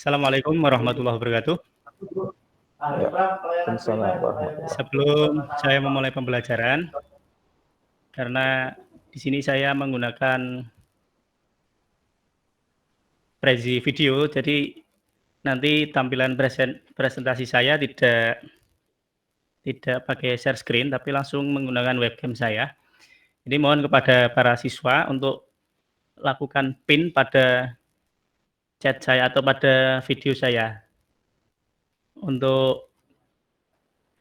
Assalamualaikum warahmatullahi wabarakatuh. Ya. Waalaikumsalam warahmatullahi. Sebelum saya memulai pembelajaran, karena di sini saya menggunakan prezi video, jadi nanti tampilan presentasi saya tidak pakai share screen, tapi langsung menggunakan webcam saya. Jadi mohon kepada para siswa untuk lakukan pin pada chat saya atau pada video saya. Untuk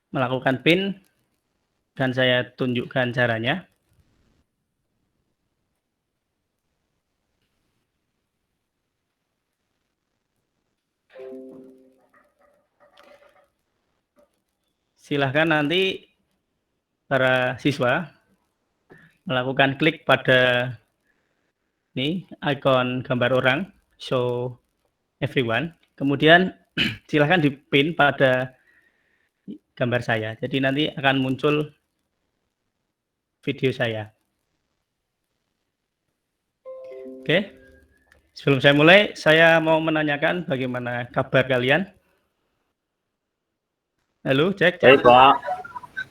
melakukan pin, dan saya tunjukkan caranya. Silahkan nanti para siswa melakukan klik pada ini ikon gambar orang, show everyone. Kemudian silahkan dipin pada gambar saya. Jadi nanti akan muncul video saya. Oke. Sebelum saya mulai, saya mau menanyakan bagaimana kabar kalian. Halo, cek. Baik, Pak.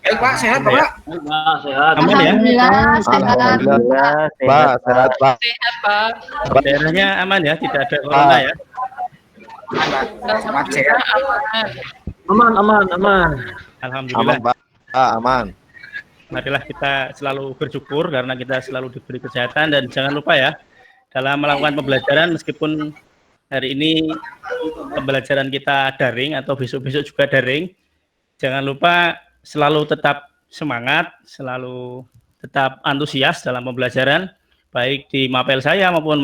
Baik, Pak. Sehat, Pak. Pak, sehat. Aman ya? Alhamdulillah, Pak, sehat, Pak. Sehat, Pak. Daerahnya aman ya, tidak ada corona ya? Selamat sehat. Aman. Alhamdulillah. Aman, Pak. Aman. Marilah kita selalu bersyukur karena kita selalu diberi kesehatan, dan jangan lupa ya, dalam melakukan pembelajaran meskipun hari ini pembelajaran kita daring atau besok-besok juga daring, jangan lupa selalu tetap semangat, selalu tetap antusias dalam pembelajaran, baik di mapel saya maupun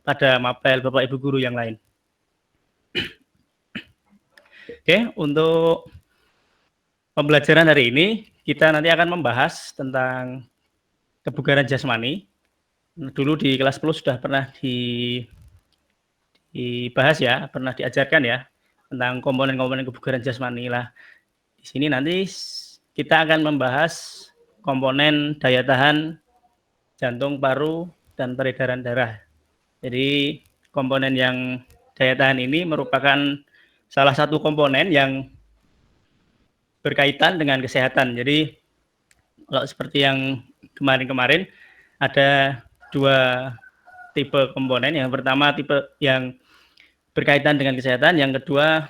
pada mapel Bapak Ibu guru yang lain. Oke, untuk pembelajaran hari ini kita nanti akan membahas tentang kebugaran jasmani. Dulu di kelas 10 sudah pernah dibahas ya, pernah diajarkan ya tentang komponen-komponen kebugaran jasmani lah. Di sini nanti kita akan membahas komponen daya tahan jantung, paru, dan peredaran darah. Jadi komponen yang daya tahan ini merupakan salah satu komponen yang berkaitan dengan kesehatan. Jadi kalau seperti yang kemarin-kemarin ada dua tipe komponen. Yang pertama tipe yang berkaitan dengan kesehatan, yang kedua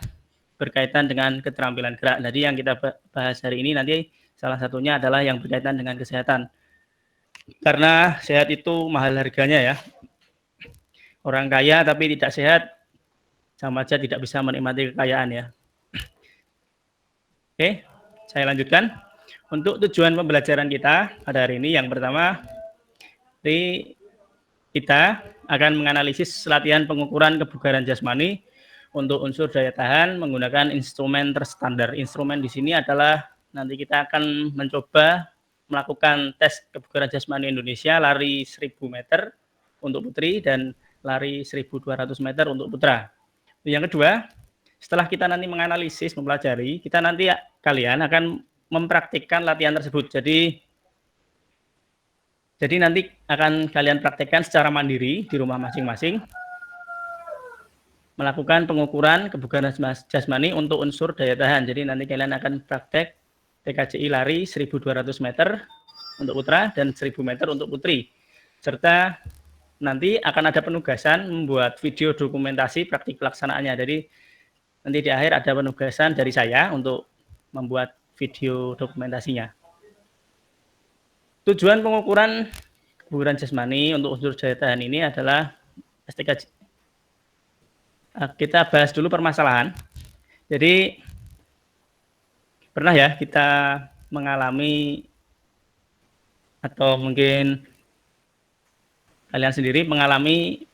berkaitan dengan keterampilan gerak. Jadi yang kita bahas hari ini nanti salah satunya adalah yang berkaitan dengan kesehatan. Karena sehat itu mahal harganya ya. Orang kaya tapi tidak sehat sama aja tidak bisa menikmati kekayaan ya. Oke, saya lanjutkan. Untuk tujuan pembelajaran kita pada hari ini, yang pertama, kita akan menganalisis latihan pengukuran kebugaran jasmani untuk unsur daya tahan menggunakan instrumen terstandar. Instrumen di sini adalah nanti kita akan mencoba melakukan tes kebugaran jasmani Indonesia lari 1000 meter untuk putri dan lari 1200 meter untuk putra. Yang kedua, setelah kita nanti menganalisis, mempelajari, kita nanti kalian akan mempraktikkan latihan tersebut. Jadi nanti akan kalian praktekkan secara mandiri di rumah masing-masing, melakukan pengukuran kebugaran jasmani untuk unsur daya tahan. Jadi nanti kalian akan praktek TKJI lari 1200 meter untuk putra dan 1000 meter untuk putri. Serta nanti akan ada penugasan membuat video dokumentasi praktik pelaksanaannya. Jadi nanti di akhir ada penugasan dari saya untuk membuat video dokumentasinya. Tujuan pengukuran kebugaran jasmani untuk unsur daya tahan ini adalah STKJ. Kita bahas dulu permasalahan. Jadi pernah ya kita mengalami atau mungkin kalian sendiri mengalami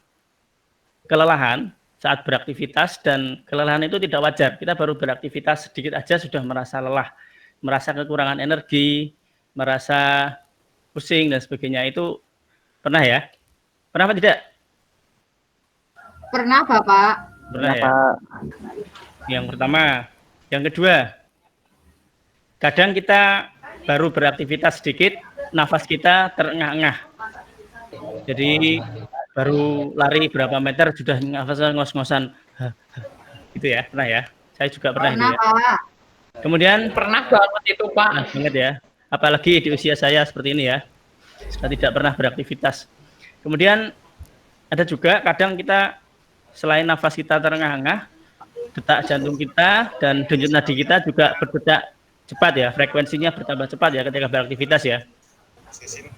kelelahan saat beraktivitas, dan kelelahan itu tidak wajar. Kita baru beraktivitas sedikit aja sudah merasa lelah, merasa kekurangan energi, merasa pusing dan sebagainya. Itu pernah ya? Pernah apa tidak? Pernah, Bapak. Pernah ya? Yang pertama. Yang kedua, kadang kita baru beraktivitas sedikit, nafas kita terengah-engah. Jadi baru lari berapa meter sudah nafasnya ngos-ngosan. Gitu ya, pernah ya? Saya juga pernah itu ya. Pak. Kemudian Pernah banget itu, Pak. pernah banget ya. Apalagi di usia saya seperti ini ya. Sudah tidak pernah beraktivitas. Kemudian ada juga kadang kita selain nafas kita terengah-engah, detak jantung kita dan denyut nadi kita juga berdetak cepat ya, frekuensinya bertambah cepat ya ketika beraktivitas ya.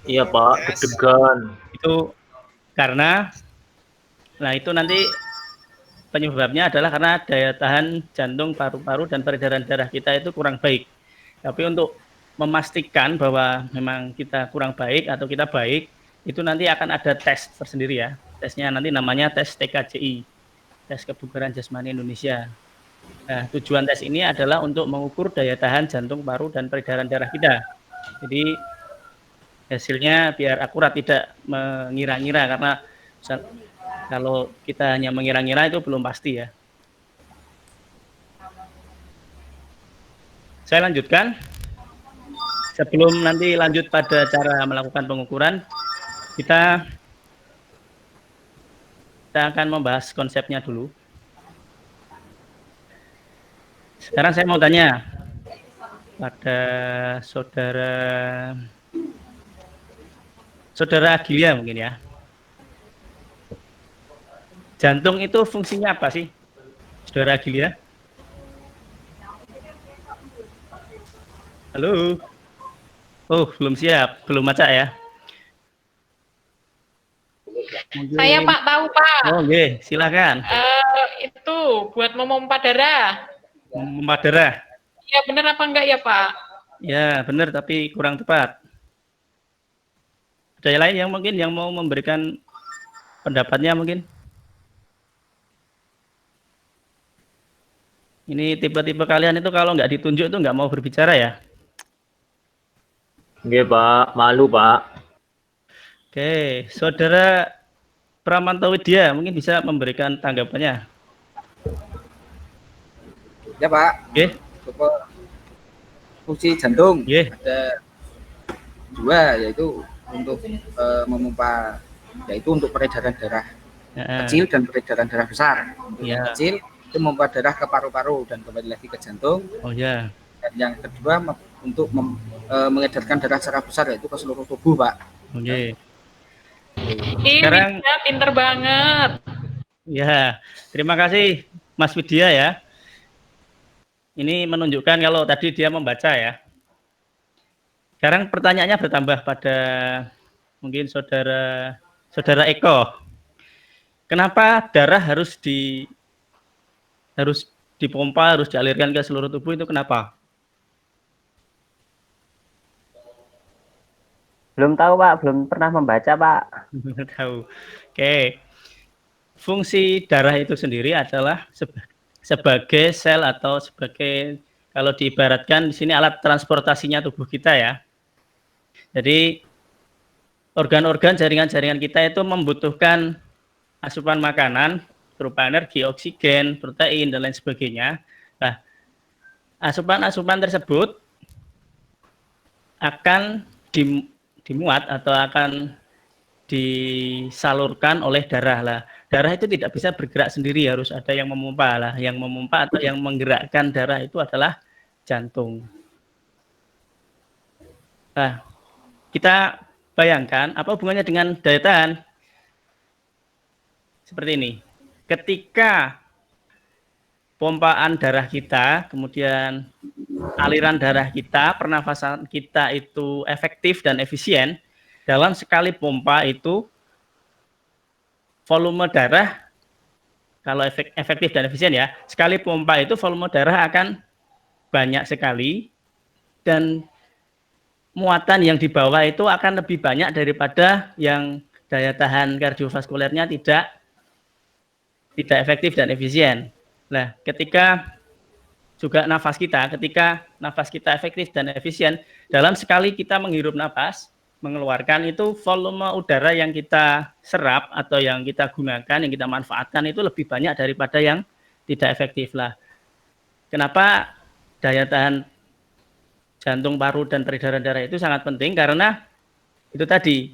Iya Pak, deg-degan. Itu karena, nah itu nanti penyebabnya adalah karena daya tahan jantung, paru-paru, dan peredaran darah kita itu kurang baik. Tapi untuk memastikan bahwa memang kita kurang baik atau kita baik, itu nanti akan ada tes tersendiri ya. Tesnya nanti namanya tes TKJI, tes kebugaran jasmani Indonesia. Nah, tujuan tes ini adalah untuk mengukur daya tahan jantung, paru, dan peredaran darah kita. Jadi hasilnya biar akurat, tidak mengira-ngira, karena kalau kita hanya mengira-ngira itu belum pasti ya. Saya lanjutkan. Sebelum nanti lanjut pada cara melakukan pengukuran, kita akan membahas konsepnya dulu. Sekarang saya mau tanya pada saudara Agilia mungkin ya. Jantung itu fungsinya apa sih, saudara Agilia? Halo? Oh, belum siap, belum baca ya? Mungkin... Saya Pak tahu Pak. Oh, okay. Silakan. Itu buat memompa darah. Memompa darah. Iya benar apa enggak ya Pak? Ya benar, tapi kurang tepat. Ada yang lain yang mungkin yang mau memberikan pendapatnya mungkin? Ini tipe-tipe kalian itu kalau nggak ditunjuk itu nggak mau berbicara ya? Nggih Pak, malu Pak. Oke, saudara Pramanto Widya mungkin bisa memberikan tanggapannya. Ya Pak. Oke. Fungsi jantung ada dua, yaitu untuk memompa, yaitu untuk peredaran darah kecil dan peredaran darah besar. Untuk yang kecil itu memompa darah ke paru-paru dan kembali lagi ke jantung. Oh ya. Dan yang kedua untuk mengedarkan darah secara besar, yaitu ke seluruh tubuh Pak. Oke. Sekarang pinter banget. Ya, terima kasih Mas Widya ya. Ini menunjukkan kalau tadi dia membaca ya. Sekarang pertanyaannya bertambah pada mungkin saudara Eko. Kenapa darah harus dipompa, harus dialirkan ke seluruh tubuh, itu kenapa? Belum tahu Pak, belum pernah membaca Pak. Belum tahu. Oke. Fungsi darah itu sendiri adalah sebagai sel atau sebagai, kalau diibaratkan di sini alat transportasinya tubuh kita ya. Jadi organ-organ, jaringan-jaringan kita itu membutuhkan asupan makanan berupa energi, oksigen, protein, dan lain sebagainya. Nah, asupan-asupan tersebut akan dimuat atau akan disalurkan oleh darah lah. Darah itu tidak bisa bergerak sendiri, harus ada yang memompa lah. Yang memompa atau yang menggerakkan darah itu adalah jantung. Nah, kita bayangkan apa hubungannya dengan daya tahan? Seperti ini. Ketika pompaan darah kita, kemudian aliran darah kita, pernafasan kita itu efektif dan efisien, dalam sekali pompa itu volume darah, kalau efektif dan efisien ya, sekali pompa itu volume darah akan banyak sekali, dan muatan yang dibawa itu akan lebih banyak daripada yang daya tahan kardiovaskulernya tidak efektif dan efisien. Nah, ketika nafas kita efektif dan efisien, dalam sekali kita menghirup nafas, mengeluarkan itu volume udara yang kita serap atau yang kita gunakan, yang kita manfaatkan itu lebih banyak daripada yang tidak efektif lah. Kenapa daya tahan jantung, paru, dan peredaran darah itu sangat penting? Karena itu tadi,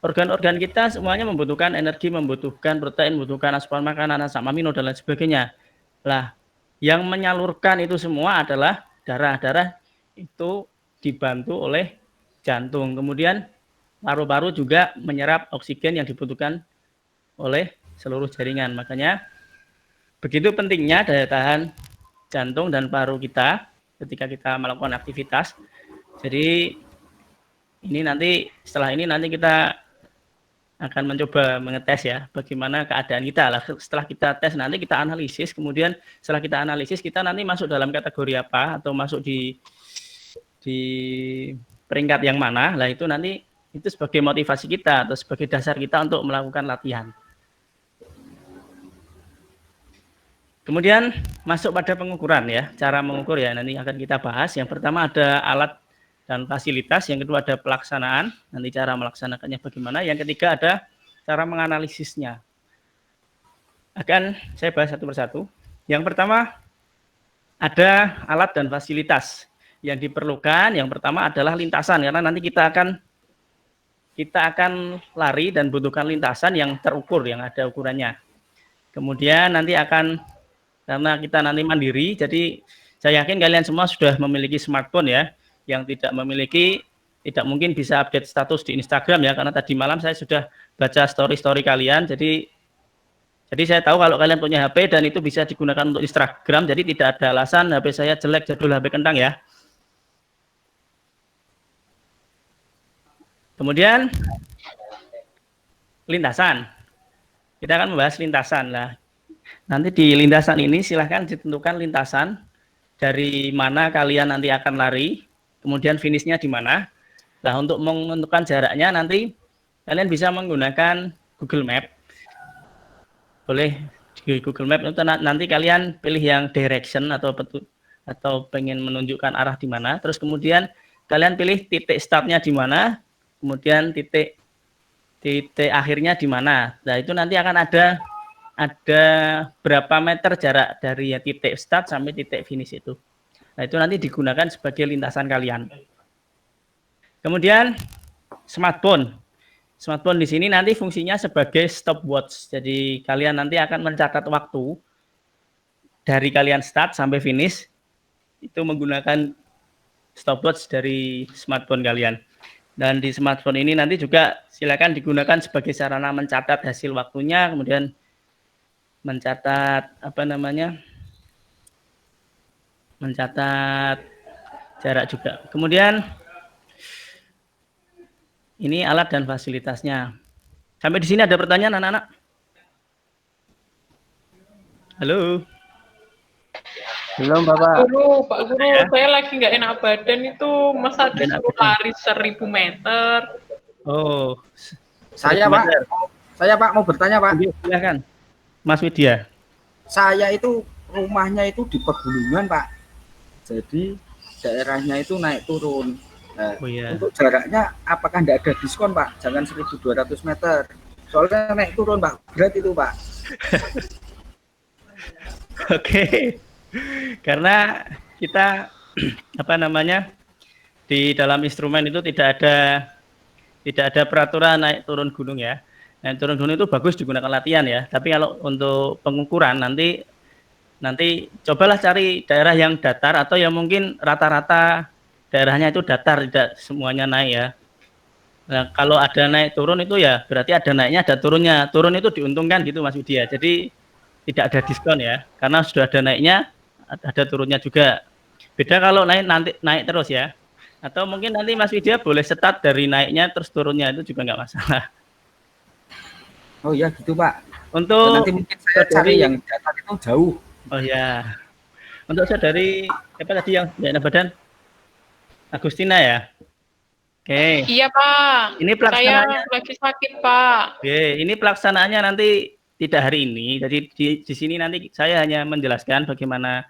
organ-organ kita semuanya membutuhkan energi, membutuhkan protein, membutuhkan asupan makanan, asam amino dan lain sebagainya. Lah, yang menyalurkan itu semua adalah darah. Darah itu dibantu oleh jantung. Kemudian paru-paru juga menyerap oksigen yang dibutuhkan oleh seluruh jaringan. Makanya begitu pentingnya daya tahan jantung dan paru kita ketika kita melakukan aktivitas. Jadi ini nanti setelah ini nanti kita akan mencoba mengetes ya bagaimana keadaan kita lah. Setelah kita tes nanti kita analisis, kemudian setelah kita analisis kita nanti masuk dalam kategori apa atau masuk di peringkat yang mana. Lah itu nanti itu sebagai motivasi kita atau sebagai dasar kita untuk melakukan latihan. Kemudian masuk pada pengukuran ya, cara mengukur ya nanti akan kita bahas. Yang pertama ada alat dan fasilitas, yang kedua ada pelaksanaan, nanti cara melaksanakannya bagaimana, yang ketiga ada cara menganalisisnya. Akan saya bahas satu persatu. Yang pertama ada alat dan fasilitas yang diperlukan. Yang pertama adalah lintasan, karena nanti kita akan lari dan butuhkan lintasan yang terukur, yang ada ukurannya. Kemudian nanti karena kita nanti mandiri, jadi saya yakin kalian semua sudah memiliki smartphone ya. Yang tidak memiliki, tidak mungkin bisa update status di Instagram ya, karena tadi malam saya sudah baca story-story kalian. Jadi saya tahu kalau kalian punya HP dan itu bisa digunakan untuk Instagram, jadi tidak ada alasan HP saya jelek, jadul, HP kentang ya. Kemudian lintasan. Kita akan membahas lintasan lah. Nanti di lintasan ini silahkan ditentukan lintasan dari mana kalian nanti akan lari, kemudian finishnya di mana. Nah, untuk menentukan jaraknya nanti kalian bisa menggunakan Google Map. Boleh di Google Map itu nanti kalian pilih yang direction atau pengen menunjukkan arah di mana. Terus kemudian kalian pilih titik startnya di mana, kemudian titik akhirnya di mana. Nah, itu nanti akan ada berapa meter jarak dari titik start sampai titik finish itu. Nah, itu nanti digunakan sebagai lintasan kalian. Kemudian smartphone. Smartphone di sini nanti fungsinya sebagai stopwatch. Jadi kalian nanti akan mencatat waktu dari kalian start sampai finish itu menggunakan stopwatch dari smartphone kalian. Dan di smartphone ini nanti juga silakan digunakan sebagai sarana mencatat hasil waktunya, kemudian mencatat mencatat jarak juga. Kemudian ini alat dan fasilitasnya. Sampai di sini ada pertanyaan anak-anak? Halo. Belum Bapak. Pak Guru, saya lagi nggak enak badan itu, masa disuruh lari 1000 meter. Oh, saya Pak mau bertanya Pak. Silakan. Mas Widya. Saya itu rumahnya itu di pegunungan Pak. Jadi daerahnya itu naik turun. Nah, untuk jaraknya apakah tidak ada diskon Pak? Jangan 1200 meter. Soalnya naik turun Pak, berat itu Pak. Oke. Karena kita di dalam instrumen itu tidak ada peraturan naik turun gunung ya. Naik turun gunung itu bagus digunakan latihan ya. Tapi kalau untuk pengukuran nanti cobalah cari daerah yang datar atau yang mungkin rata-rata daerahnya itu datar, tidak semuanya naik ya. Nah, kalau ada naik turun itu ya berarti ada naiknya, ada turunnya. Turun itu diuntungkan gitu Mas Widya. Jadi tidak ada diskon ya, karena sudah ada naiknya, ada turunnya juga. Beda kalau naik terus ya. Atau mungkin nanti Mas Widya boleh start dari naiknya terus turunnya, itu juga nggak masalah. Oh iya gitu Pak. Untuk nanti mungkin saya cari yang datar itu jauh. Oh ya. Untuk saudari apa tadi yang enak badan? Agustina ya. Oke. Iya Pak. Ini pelaksanaannya. Saya lagi sakit Pak. Oke, ini pelaksanaannya nanti tidak hari ini. Jadi di sini nanti saya hanya menjelaskan bagaimana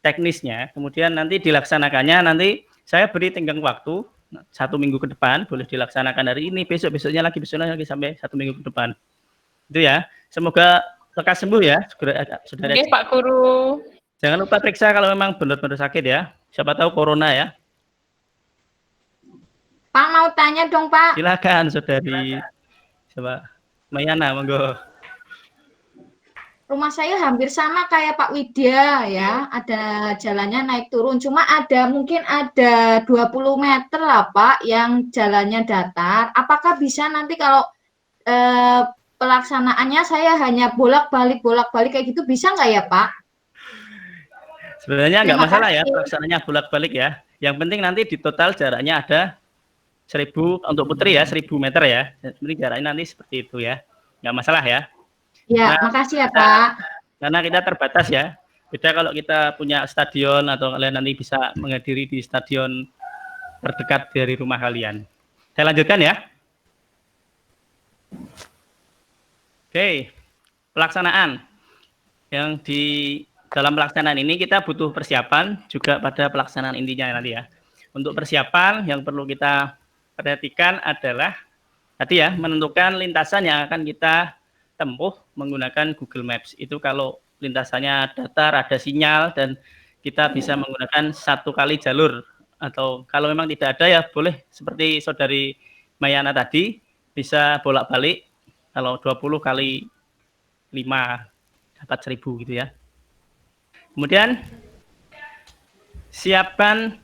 teknisnya. Kemudian nanti dilaksanakannya nanti saya beri tenggang waktu 1 minggu ke depan, boleh dilaksanakan hari ini, besoknya lagi sampai 1 minggu ke depan. Itu ya. Semoga lekas sembuh ya, saudara. Oke, Pak Guru. Jangan lupa periksa kalau memang benar-benar sakit ya. Siapa tahu corona ya. Pak mau tanya dong, Pak. Silakan saudari. Coba Mayana, monggo. Rumah saya hampir sama kayak Pak Widya ya, ada jalannya naik turun, cuma mungkin ada 20 meter lah Pak yang jalannya datar. Apakah bisa nanti kalau pelaksanaannya saya hanya bolak-balik kayak gitu, bisa nggak ya Pak? Sebenarnya nggak Terima masalah ya kasih. pelaksanaannya bolak-balik ya. Yang penting nanti di total jaraknya ada 1000 untuk putri ya, 1000 meter ya. Jadi jaraknya nanti seperti itu ya, nggak masalah ya. Ya, Nah, makasih ya Pak. karena kita terbatas ya. Beda kalau kita punya stadion atau kalian nanti bisa menghadiri di stadion terdekat dari rumah kalian. Saya lanjutkan ya. Oke, pelaksanaan. Yang di dalam pelaksanaan ini kita butuh persiapan juga pada pelaksanaan intinya nanti ya. Untuk persiapan yang perlu kita perhatikan adalah tadi ya, menentukan lintasan yang akan kita tempuh menggunakan Google Maps. Itu kalau lintasannya datar, ada sinyal, dan kita bisa menggunakan 1 kali jalur. Atau kalau memang tidak ada ya boleh seperti saudari Mayana tadi, bisa bolak-balik. Kalau 20 kali 5 dapat 1000 gitu ya. Kemudian siapkan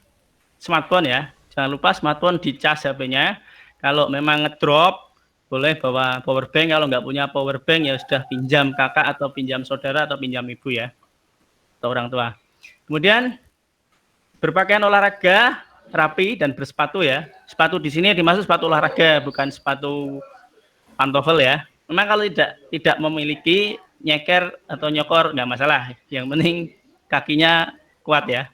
smartphone ya. Jangan lupa smartphone dicas HP-nya. Kalau memang ngedrop, boleh bawa power bank. Kalau nggak punya power bank ya sudah pinjam kakak atau pinjam saudara atau pinjam ibu ya, atau orang tua. Kemudian berpakaian olahraga rapi dan bersepatu ya. Sepatu di sini dimaksud sepatu olahraga, bukan sepatu pantofel ya. Memang kalau tidak memiliki nyeker atau nyokor nggak masalah. Yang penting kakinya kuat ya.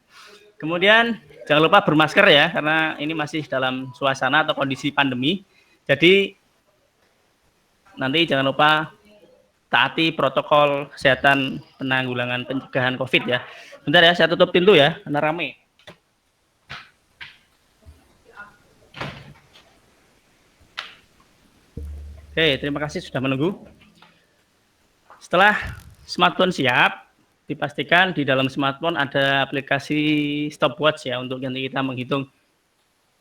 Kemudian jangan lupa bermasker ya, karena ini masih dalam suasana atau kondisi pandemi. Jadi nanti jangan lupa taati protokol kesehatan penanggulangan pencegahan COVID ya. Bentar ya, saya tutup pintu ya, karena rame. Oke, terima kasih sudah menunggu. Setelah smartphone siap, dipastikan di dalam smartphone ada aplikasi stopwatch ya untuk nanti kita menghitung.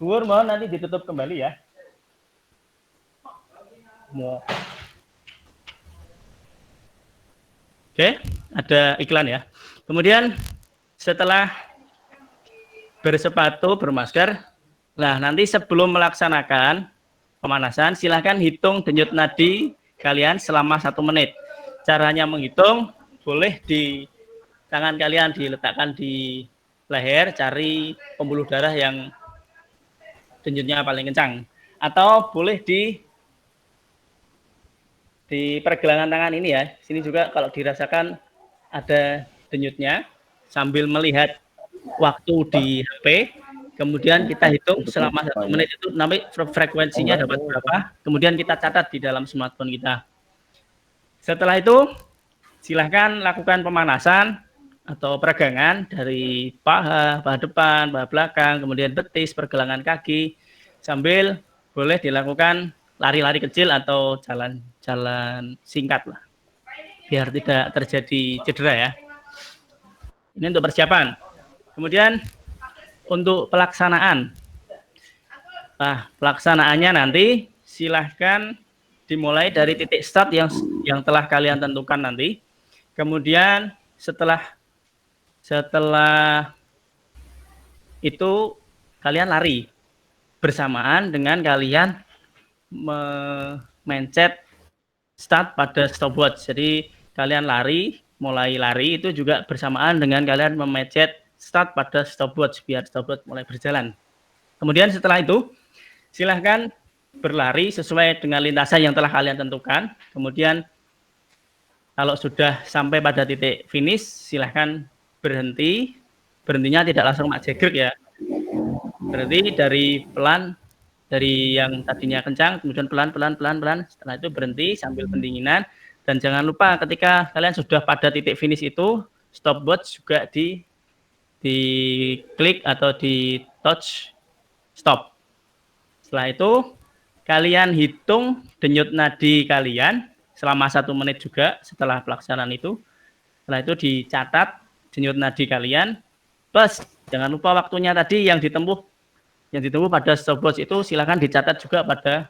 Dhuwur mohon nanti ditutup kembali ya. Oke, ada iklan ya. Kemudian setelah bersepatu, bermasker, nah nanti sebelum melaksanakan pemanasan, silahkan hitung denyut nadi kalian selama 1 menit. Caranya menghitung, boleh di tangan kalian diletakkan di leher, cari pembuluh darah yang denyutnya paling kencang. Atau boleh di pergelangan tangan ini ya. Sini juga kalau dirasakan ada denyutnya, sambil melihat waktu di HP, kemudian kita hitung selama 1 menit itu nanti frekuensinya dapat berapa, kemudian kita catat di dalam smartphone kita. Setelah itu silahkan lakukan pemanasan atau peregangan dari paha depan, paha belakang, kemudian betis, pergelangan kaki, sambil boleh dilakukan lari-lari kecil atau jalan-jalan singkat lah, biar tidak terjadi cedera ya. Ini untuk persiapan. Kemudian untuk pelaksanaan. Nah, pelaksanaannya nanti silahkan dimulai dari titik start yang telah kalian tentukan nanti. Kemudian setelah itu kalian lari bersamaan dengan kalian mencet start pada stopwatch. Jadi kalian mulai lari itu juga bersamaan dengan kalian memencet start pada stopwatch biar stopwatch mulai berjalan. Kemudian setelah itu silahkan berlari sesuai dengan lintasan yang telah kalian tentukan. Kemudian kalau sudah sampai pada titik finish, silahkan berhenti. Berhentinya tidak langsung mak jegrek ya. Berhenti dari yang tadinya kencang, kemudian pelan. Setelah itu berhenti sambil pendinginan. Dan jangan lupa ketika kalian sudah pada titik finish itu, stopwatch juga diklik atau di touch stop. Setelah itu kalian hitung denyut nadi kalian selama 1 menit juga setelah pelaksanaan itu. Setelah itu dicatat denyut nadi kalian plus jangan lupa waktunya tadi yang ditempuh yang ditunggu pada stopwatch itu silakan dicatat juga pada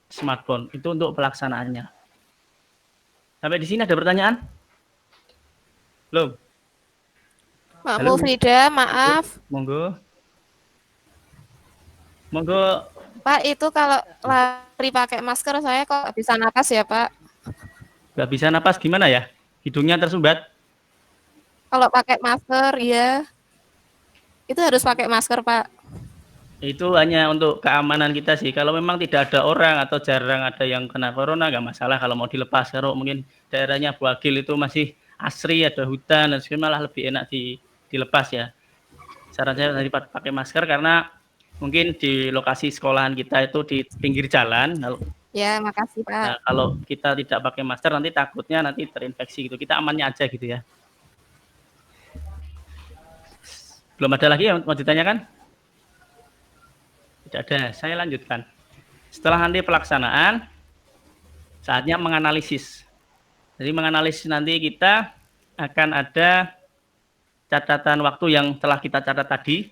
smartphone. Itu untuk pelaksanaannya. Sampai di sini ada pertanyaan? Belum? Mbak Mufrida, maaf. Monggo. Monggo. Pak, itu kalau lari pakai masker saya kok nggak bisa napas ya, Pak? Nggak bisa napas gimana ya? Hidungnya tersumbat? Kalau pakai masker, ya. Itu harus pakai masker, Pak. Itu hanya untuk keamanan kita sih. Kalau memang tidak ada orang atau jarang ada yang kena corona, nggak masalah kalau mau dilepas. Kalau mungkin daerahnya Buagil itu masih asri, ada hutan, dan sebagainya, malah lebih enak dilepas ya. Saran saya tadi pakai masker karena mungkin di lokasi sekolahan kita itu di pinggir jalan. Ya, makasih Pak. Nah, kalau kita tidak pakai masker nanti takutnya nanti terinfeksi gitu. Kita amannya aja gitu ya. Belum ada lagi yang mau ditanyakan? Tidak ada. Saya lanjutkan. Setelah nanti pelaksanaan, saatnya menganalisis. Jadi menganalisis nanti kita akan ada catatan waktu yang telah kita catat tadi.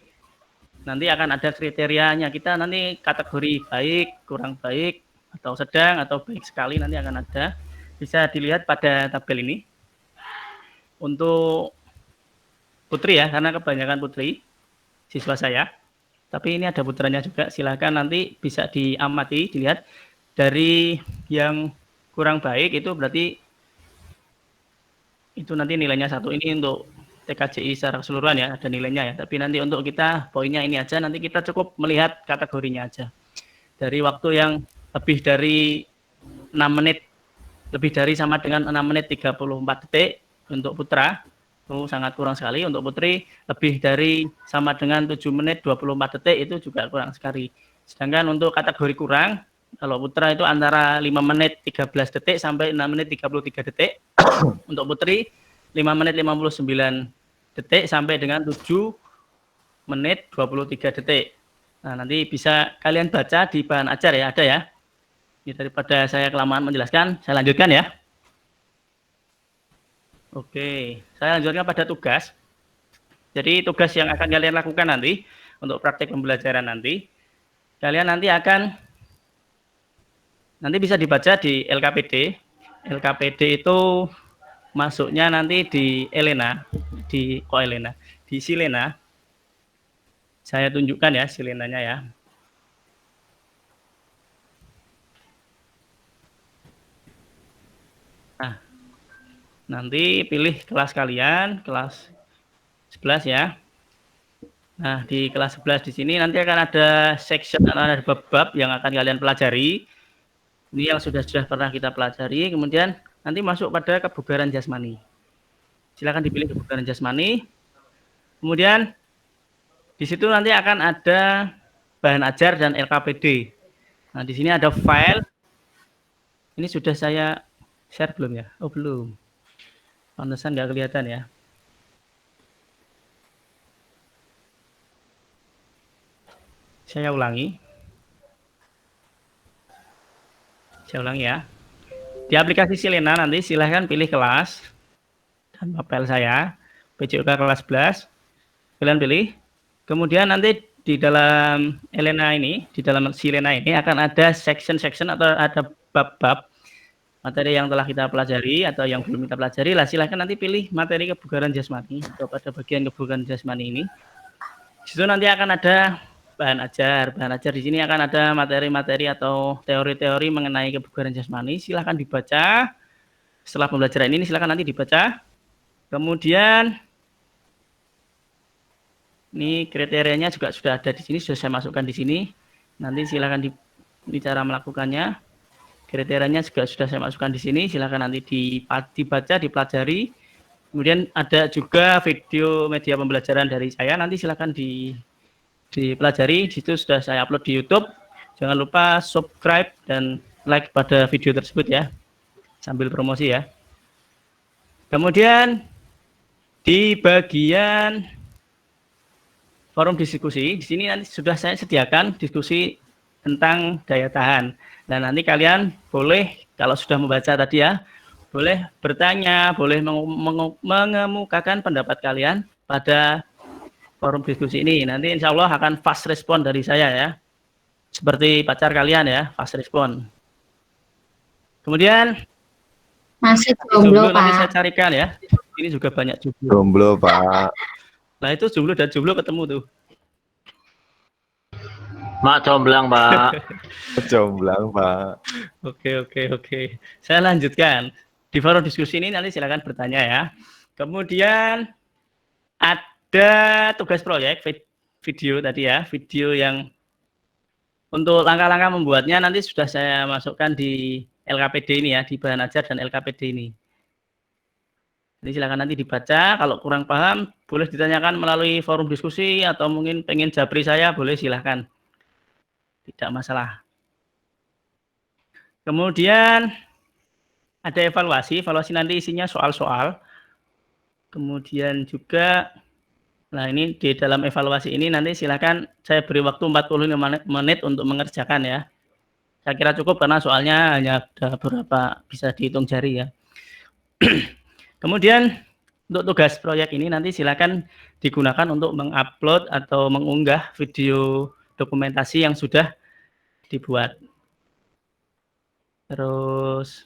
Nanti akan ada kriterianya, kita nanti kategori baik, kurang baik, atau sedang, atau baik sekali nanti akan ada. Bisa dilihat pada tabel ini. Untuk putri ya, karena kebanyakan putri siswa saya. Tapi ini ada putranya juga, silakan nanti bisa diamati, dilihat. Dari yang kurang baik itu berarti itu nanti nilainya 1. Ini untuk TKJI secara keseluruhan ya, ada nilainya ya. Tapi nanti untuk kita poinnya ini aja, nanti kita cukup melihat kategorinya aja. Dari waktu yang lebih dari 6 menit, lebih dari sama dengan 6 menit 34 detik untuk putra, itu sangat kurang sekali. Untuk putri, lebih dari sama dengan 7 menit 24 detik, itu juga kurang sekali. Sedangkan untuk kategori kurang, kalau putra itu antara 5 menit 13 detik sampai 6 menit 33 detik. Untuk putri, 5 menit 59 detik sampai dengan 7 menit 23 detik. Nah, nanti bisa kalian baca di bahan ajar ya, ada ya. Ini daripada saya kelamaan menjelaskan, saya lanjutkan ya. Oke, saya lanjutkan pada tugas. Jadi tugas yang akan kalian lakukan nanti untuk praktek pembelajaran nanti, kalian nanti bisa dibaca di LKPD. LKPD itu masuknya nanti di Silena. Saya tunjukkan ya Silenanya ya. Nah, nanti pilih kelas kalian, kelas 11 ya. Nah, di kelas 11 di sini nanti akan ada section, ada bab-bab yang akan kalian pelajari. Ini yang sudah pernah kita pelajari, kemudian nanti masuk pada kebugaran jasmani. Silakan dipilih kebugaran jasmani. Kemudian di situ nanti akan ada bahan ajar dan LKPD. Nah, di sini ada file. Ini sudah saya share belum ya? Oh, belum. Pantesan nggak kelihatan ya. Saya ulangi. Saya ulangi ya. Di aplikasi Silena nanti silahkan pilih kelas dan mapel saya, PJOK kelas 11. Kalian pilih. Kemudian nanti di dalam Silena ini akan ada section-section atau ada bab-bab materi yang telah kita pelajari atau yang belum kita pelajari lah. Silahkan nanti pilih materi kebugaran jasmani atau pada bagian kebugaran jasmani ini. Di situ nanti akan ada bahan ajar. Bahan ajar di sini akan ada materi-materi atau teori-teori mengenai kebugaran jasmani. Silahkan dibaca. Setelah pembelajaran ini silahkan nanti dibaca. Kemudian ini kriterianya juga sudah ada di sini, sudah saya masukkan di sini. Nanti silahkan di cara melakukannya. Kriterianya juga sudah saya masukkan di sini. Silahkan nanti dibaca, dipelajari. Kemudian ada juga video media pembelajaran dari saya. Nanti silahkan dipelajari. Di situ sudah saya upload di YouTube. Jangan lupa subscribe dan like pada video tersebut ya. Sambil promosi ya. Kemudian di bagian forum diskusi, di sini nanti sudah saya sediakan diskusi tentang daya tahan. Dan nanti kalian boleh, kalau sudah membaca tadi ya, boleh bertanya, boleh mengemukakan pendapat kalian pada forum diskusi ini. Nanti insya Allah akan fast respon dari saya ya. Seperti pacar kalian ya, fast respon. Kemudian masih jomblo, nanti Pak. saya carikan ya. Ini juga banyak jomblo. Jomblo, Pak. Nah itu jomblo dan jomblo ketemu tuh. Mak jomblang, Pak. Jomblang, Pak. Oke. Saya lanjutkan. Di forum diskusi ini nanti silakan bertanya ya. Kemudian ada tugas proyek video tadi ya, video yang untuk langkah-langkah membuatnya nanti sudah saya masukkan di LKPD ini ya, di bahan ajar dan LKPD ini. Jadi silakan nanti dibaca, kalau kurang paham boleh ditanyakan melalui forum diskusi atau mungkin pengen japri saya boleh silahkan. Tidak masalah. Kemudian ada evaluasi nanti isinya soal-soal. Kemudian juga, nah ini di dalam evaluasi ini nanti silakan saya beri waktu 45 menit untuk mengerjakan ya. Saya kira cukup karena soalnya hanya ada beberapa, bisa dihitung jari ya. Kemudian untuk tugas proyek ini nanti silakan digunakan untuk mengupload atau mengunggah video dokumentasi yang sudah dibuat. Terus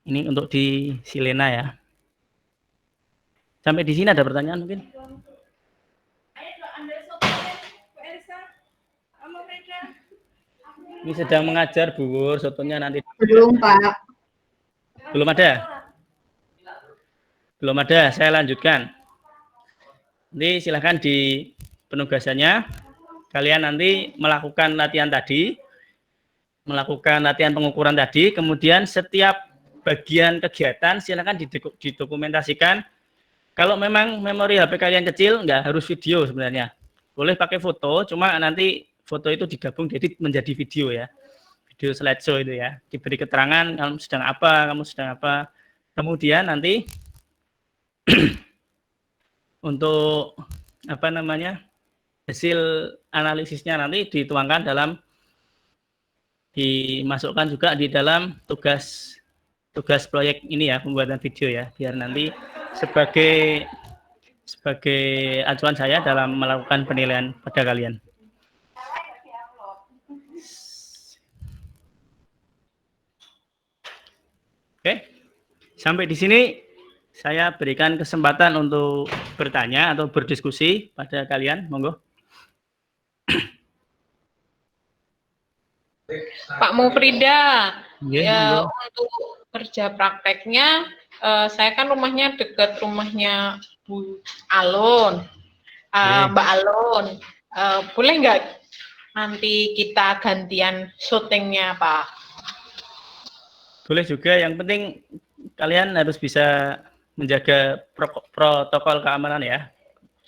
ini untuk di Silena ya. Sampai di sini ada pertanyaan mungkin? Ini sedang mengajar Bu Wur, sotonya nanti. Belum, Pak. Belum ada? Belum ada, saya lanjutkan. Nanti silahkan di penugasannya, kalian nanti melakukan latihan tadi, melakukan latihan pengukuran tadi, kemudian setiap bagian kegiatan silahkan didokumentasikan. Kalau memang memori HP kalian kecil, nggak harus video sebenarnya. Boleh pakai foto, cuma nanti foto itu digabung jadi menjadi video ya. Video slideshow itu ya. Diberi keterangan kamu sedang apa. Kemudian nanti untuk hasil analisisnya nanti dituangkan dimasukkan juga di dalam tugas proyek ini ya, pembuatan video ya, biar nanti sebagai acuan saya dalam melakukan penilaian pada kalian. Oke, sampai di sini saya berikan kesempatan untuk bertanya atau berdiskusi pada kalian, monggo. Pak Mufrida, Yeah, untuk kerja prakteknya, saya kan rumahnya dekat rumahnya Bu Alun, Mbak Alun. Boleh nggak nanti kita gantian syutingnya, Pak? boleh juga, yang penting kalian harus bisa menjaga protokol keamanan ya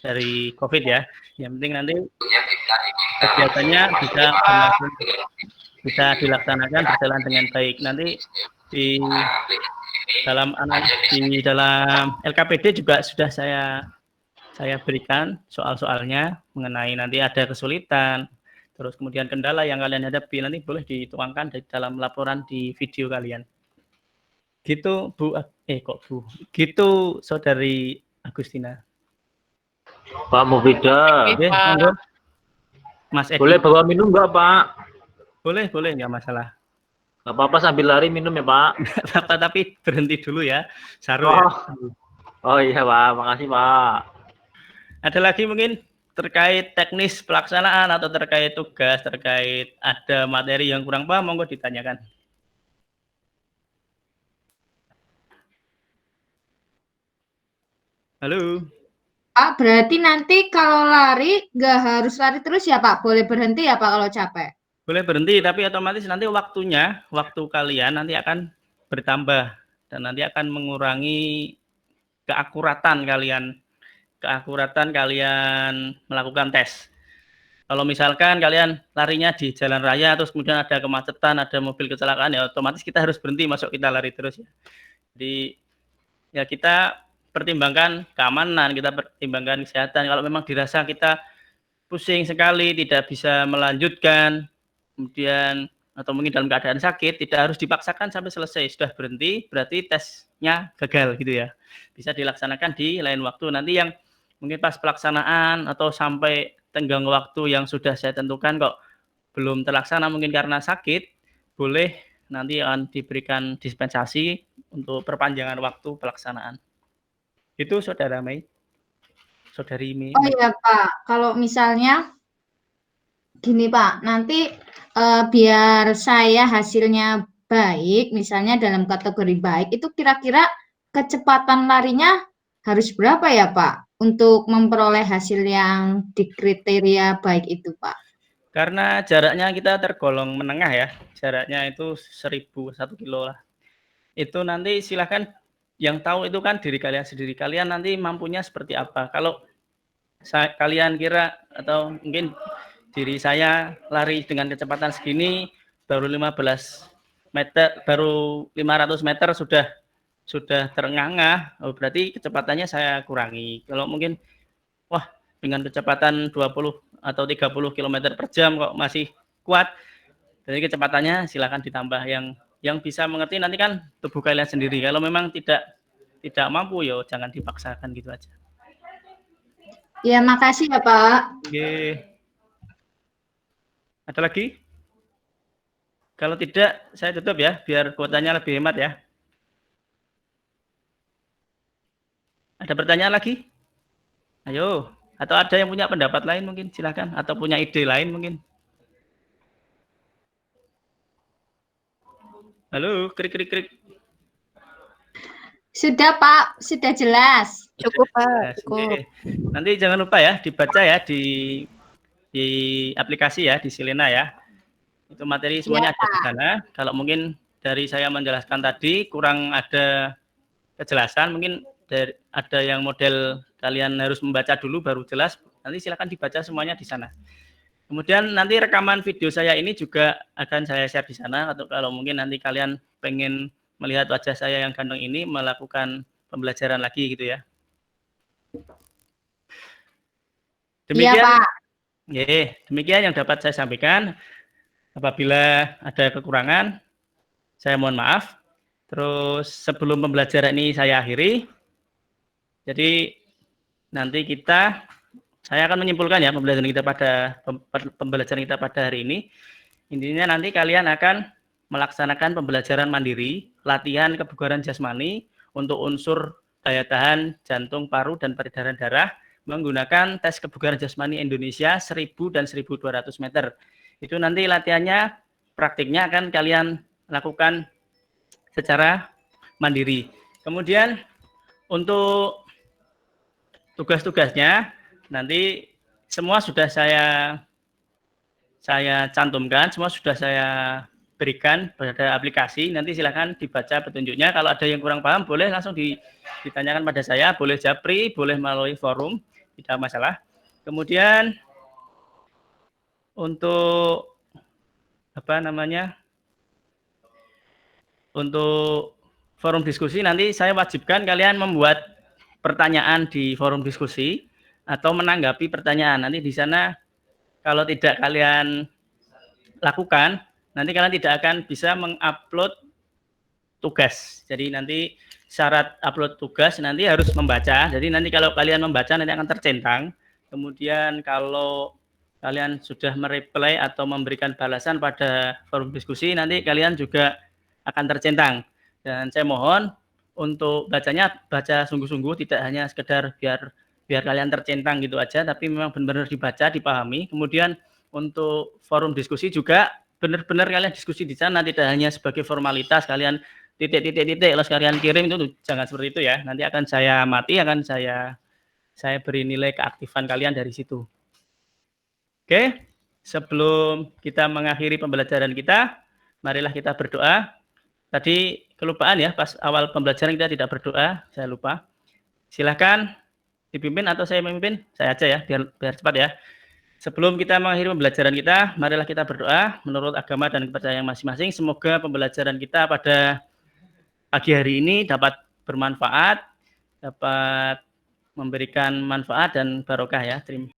dari COVID ya. Yang penting nanti kegiatannya bisa dilaksanakan berjalan dengan baik. Nanti di dalam LKPD juga sudah saya berikan soal-soalnya mengenai nanti ada kesulitan, terus kemudian kendala yang kalian hadapi nanti boleh dituangkan di dalam laporan di video kalian. Gitu Bu, gitu Saudari Agustina. Pak Mufrida. Mas Edi. Boleh bawa minum nggak, Pak? Boleh, nggak masalah. Nggak apa-apa sambil lari minum ya, Pak. Nggak apa-apa, tapi berhenti dulu ya. Saru oh. Ya. Oh iya, Pak. Makasih, Pak. Ada lagi mungkin terkait teknis pelaksanaan atau terkait tugas, terkait ada materi yang kurang paham, monggo ditanyakan. Halo. Pak, berarti nanti kalau lari nggak harus lari terus ya Pak? Boleh berhenti ya Pak kalau capek? Boleh berhenti, tapi otomatis nanti waktu kalian nanti akan bertambah dan nanti akan mengurangi keakuratan kalian melakukan tes. Kalau misalkan kalian larinya di jalan raya terus kemudian ada kemacetan, ada mobil kecelakaan, ya otomatis kita harus berhenti, masuk kita lari terus ya. Jadi ya kita pertimbangkan keamanan, kita pertimbangkan kesehatan. Kalau memang dirasa kita pusing sekali, tidak bisa melanjutkan, kemudian atau mungkin dalam keadaan sakit, tidak harus dipaksakan sampai selesai. Sudah berhenti, berarti tesnya gagal gitu ya. Bisa dilaksanakan di lain waktu. Nanti yang mungkin pas pelaksanaan atau sampai tenggang waktu yang sudah saya tentukan kok belum terlaksana mungkin karena sakit, boleh nanti akan diberikan dispensasi untuk perpanjangan waktu pelaksanaan. Itu Saudara Mei. Saudari Mei. Oh iya Pak, kalau misalnya gini Pak, nanti biar saya hasilnya baik, misalnya dalam kategori baik, itu kira-kira kecepatan larinya harus berapa ya Pak untuk memperoleh hasil yang di kriteria baik itu Pak? Karena jaraknya kita tergolong menengah ya, jaraknya itu 1.001 kilo lah. Itu nanti silahkan yang tahu itu kan diri kalian sendiri, kalian nanti mampunya seperti apa. Kalau kalian kira atau mungkin diri saya lari dengan kecepatan segini baru 15 meter, baru 500 meter sudah terengah-engah, oh berarti kecepatannya saya kurangi. Kalau mungkin wah dengan kecepatan 20 atau 30 km per jam kok masih kuat, jadi kecepatannya silakan ditambah. Yang bisa mengerti nanti kan tubuh kalian sendiri. Kalau memang tidak mampu ya jangan dipaksakan gitu aja. Ya makasih ya Pak. Oke. Ada lagi? Kalau tidak saya tutup ya biar kuotanya lebih hemat ya. Ada pertanyaan lagi? Ayo, atau ada yang punya pendapat lain mungkin silakan, atau punya ide lain mungkin. Halo, krik. Sudah Pak, sudah jelas. Cukup Pak. Cukup. Oke. Nanti jangan lupa ya dibaca ya di aplikasi ya, di Silena ya. Itu materi semuanya ada di sana. Kalau mungkin dari saya menjelaskan tadi kurang ada kejelasan, mungkin ada yang model kalian harus membaca dulu baru jelas, nanti silakan dibaca semuanya di sana. Kemudian nanti rekaman video saya ini juga akan saya share di sana, atau kalau mungkin nanti kalian pengen melihat wajah saya yang ganteng ini melakukan pembelajaran lagi gitu ya. Demikian, iya, Pak. Demikian yang dapat saya sampaikan. Apabila ada kekurangan, saya mohon maaf. Terus sebelum pembelajaran ini saya akhiri, jadi nanti saya akan menyimpulkan ya pembelajaran kita pada hari ini. Intinya nanti kalian akan melaksanakan pembelajaran mandiri, latihan kebugaran jasmani untuk unsur daya tahan jantung, paru, dan peredaran darah menggunakan tes kebugaran jasmani Indonesia 1000 dan 1200 meter. Itu nanti latihannya, praktiknya akan kalian lakukan secara mandiri. Kemudian untuk tugas-tugasnya nanti semua sudah saya cantumkan, semua sudah saya berikan pada aplikasi. Nanti silakan dibaca petunjuknya. Kalau ada yang kurang paham boleh langsung ditanyakan pada saya, boleh japri, boleh melalui forum, tidak masalah. Kemudian untuk untuk forum diskusi nanti saya wajibkan kalian membuat pertanyaan di forum diskusi atau menanggapi pertanyaan. Nanti di sana kalau tidak kalian lakukan, nanti kalian tidak akan bisa mengupload tugas. Jadi nanti syarat upload tugas nanti harus membaca. Jadi nanti kalau kalian membaca nanti akan tercentang. Kemudian kalau kalian sudah mereply atau memberikan balasan pada forum diskusi, nanti kalian juga akan tercentang. Dan saya mohon untuk baca sungguh-sungguh, tidak hanya sekedar biar kalian tercentang gitu aja, tapi memang benar-benar dibaca, dipahami. Kemudian untuk forum diskusi juga benar-benar kalian diskusi di sana, tidak hanya sebagai formalitas kalian titik lalu kalian kirim, itu jangan seperti itu ya. Nanti akan saya amati, akan saya beri nilai keaktifan kalian dari situ. Oke, sebelum kita mengakhiri pembelajaran kita, marilah kita berdoa. Tadi kelupaan ya, pas awal pembelajaran kita tidak berdoa, saya lupa. Silahkan dipimpin atau saya memimpin, saya aja ya, biar cepat ya. Sebelum kita mengakhiri pembelajaran kita, marilah kita berdoa menurut agama dan kepercayaan masing-masing. Semoga pembelajaran kita pada pagi hari ini dapat bermanfaat, dapat memberikan manfaat dan barokah ya. Terima